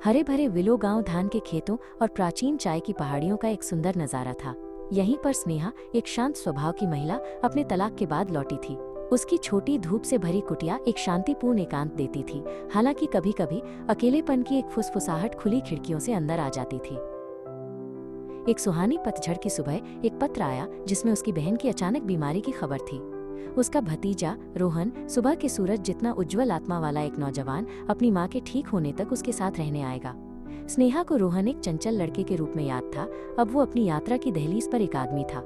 हरे भरे विलो गांव, धान के खेतों और प्राचीन चाय की पहाड़ियों का एक सुंदर नजारा था। यहीं पर स्नेहा, एक शांत स्वभाव की महिला, अपने तलाक के बाद लौटी थी। उसकी छोटी धूप से भरी कुटिया एक शांतिपूर्ण एकांत देती थी। हालांकि कभी कभी अकेलेपन की एक फुसफुसाहट खुली खिड़कियों से अंदर आ जाती थी। एक सुहानी पतझड़ की सुबह एक पत्र आया जिसमें उसकी बहन की अचानक बीमारी की खबर थी। उसका भतीजा रोहन, सुबह के सूरज जितना उज्जवल आत्मा वाला एक नौजवान, अपनी मां के ठीक होने तक उसके साथ रहने आएगा। स्नेहा को रोहन एक चंचल लड़के के रूप में याद था। अब वो अपनी यात्रा की दहलीज पर एक आदमी था।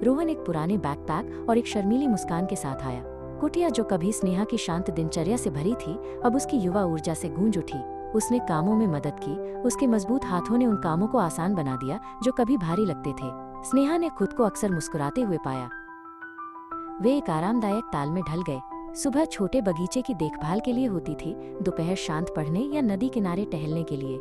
रोहन एक पुराने बैकपैक और एक शर्मीली मुस्कान के साथ आया। कुटिया जो कभी स्नेहा की शांत दिनचर्या से भरी थी, अब उसकी युवा ऊर्जा से गूंज उठी। उसने कामों में मदद की। उसके मजबूत हाथों ने उन कामों को आसान बना दिया जो कभी भारी लगते थे। स्नेहा ने खुद को अक्सर मुस्कुराते हुए पाया। वे एक आरामदायक ताल में ढल गए। सुबह छोटे बगीचे की देखभाल के लिए होती थी, दोपहर शांत पढ़ने या नदी किनारे टहलने के लिए।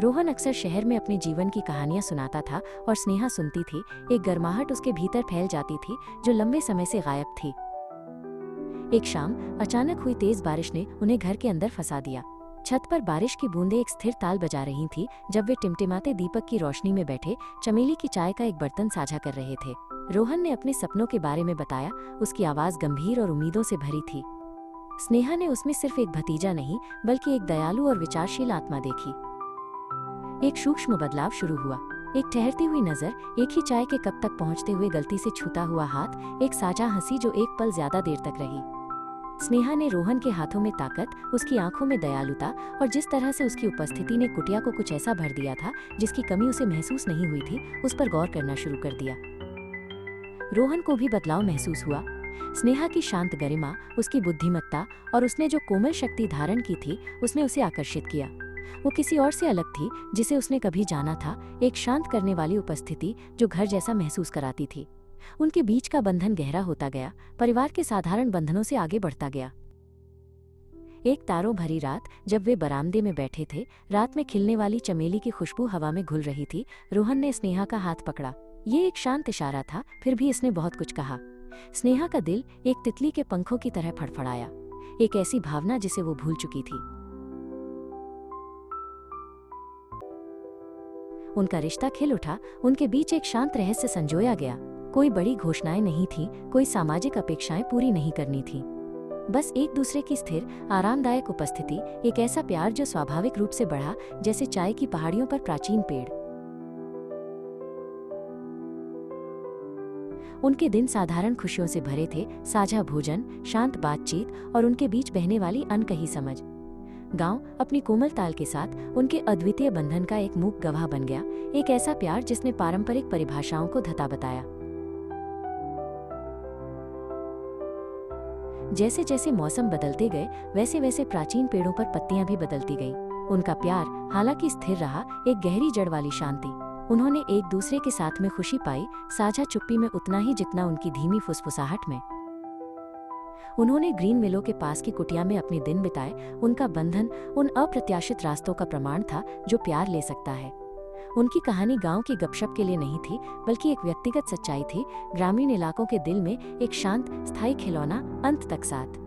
रोहन अक्सर शहर में अपने जीवन की कहानियां सुनाता था और स्नेहा सुनती थी। एक गर्माहट उसके भीतर फैल जाती थी जो लंबे समय से गायब थी। एक शाम अचानक हुई तेज बारिश ने उन्हें घर के अंदर फंसा दिया। छत पर बारिश की बूंदें एक स्थिर ताल बजा रही थीं जब वे टिमटिमाते दीपक की रोशनी में बैठे चमेली की चाय का एक बर्तन साझा कर रहे थे। रोहन ने अपने सपनों के बारे में बताया। उसकी आवाज गंभीर और उम्मीदों से भरी थी। स्नेहा ने उसमें सिर्फ एक भतीजा नहीं, बल्कि एक दयालु और विचारशील आत्मा देखी। एक सूक्ष्म बदलाव शुरू हुआ। एक ठहरती हुई नजर, एक ही चाय के कप तक पहुंचते हुए गलती से छूता हुआ हाथ, एक साझा हंसी जो एक पल ज्यादा देर तक रही। स्नेहा ने रोहन के हाथों में ताकत, उसकी आंखों में दयालुता और जिस तरह से उसकी उपस्थिति ने कुटिया को कुछ ऐसा भर दिया था जिसकी कमी उसे महसूस नहीं हुई थी, उस पर गौर करना शुरू कर दिया। रोहन को भी बदलाव महसूस हुआ। स्नेहा की शांत गरिमा, उसकी बुद्धिमत्ता और उसने जो कोमल शक्ति धारण की थी, उसने उसे आकर्षित किया। वो किसी और से अलग थी जिसे उसने कभी जाना था, एक शांत करने वाली उपस्थिति जो घर जैसा महसूस कराती थी। उनके बीच का बंधन गहरा होता गया, परिवार के साधारण बंधनों से आगे बढ़ता गया। एक तारों भरी रात, जब वे बरामदे में बैठे थे, रात में खिलने वाली चमेली की खुशबू हवा में घुल रही थी, रोहन ने स्नेहा का हाथ पकड़ा। ये एक शांत इशारा था, फिर भी इसने बहुत कुछ कहा। स्नेहा का दिल एक तितली के पंखों की तरह फड़फड़ाया, एक ऐसी भावना जिसे वो भूल चुकी थी। उनका रिश्ता खिल उठा। उनके बीच एक शांत रहस्य संजोया गया। कोई बड़ी घोषणाएं नहीं थी, कोई सामाजिक अपेक्षाएं पूरी नहीं करनी थी। बस एक दूसरे की स्थिर, आरामदायक उपस्थिति, एक ऐसा प्यार जो स्वाभाविक रूप से बढ़ा जैसे चाय की पहाड़ियों पर प्राचीन पेड़। उनके दिन साधारण खुशियों से भरे थे, साझा भोजन, शांत बातचीत और उनके बीच बहने वाली अनकही समझ। गांव अपनी कोमल ताल के साथ उनके अद्वितीय बंधन का एक मूक गवाह बन गया, एक ऐसा प्यार जिसने पारंपरिक परिभाषाओं को धता बताया। जैसे जैसे मौसम बदलते गए, वैसे वैसे प्राचीन पेड़ों पर पत्तियां भी बदलती गईं। उनका प्यार हालांकि स्थिर रहा, एक गहरी जड़ वाली शांति। उन्होंने एक दूसरे के साथ में खुशी पाई, साझा चुप्पी में उतना ही जितना उनकी धीमी फुसफुसाहट में। उन्होंने ग्रीन मिलों के पास की कुटिया में अपने दिन बिताए। उनका बंधन उन अप्रत्याशित रास्तों का प्रमाण था जो प्यार ले सकता है। उनकी कहानी गांव की गपशप के लिए नहीं थी, बल्कि एक व्यक्तिगत सच्चाई थी, ग्रामीण इलाकों के दिल में एक शांत, स्थायी खिलौना, अंत तक साथ।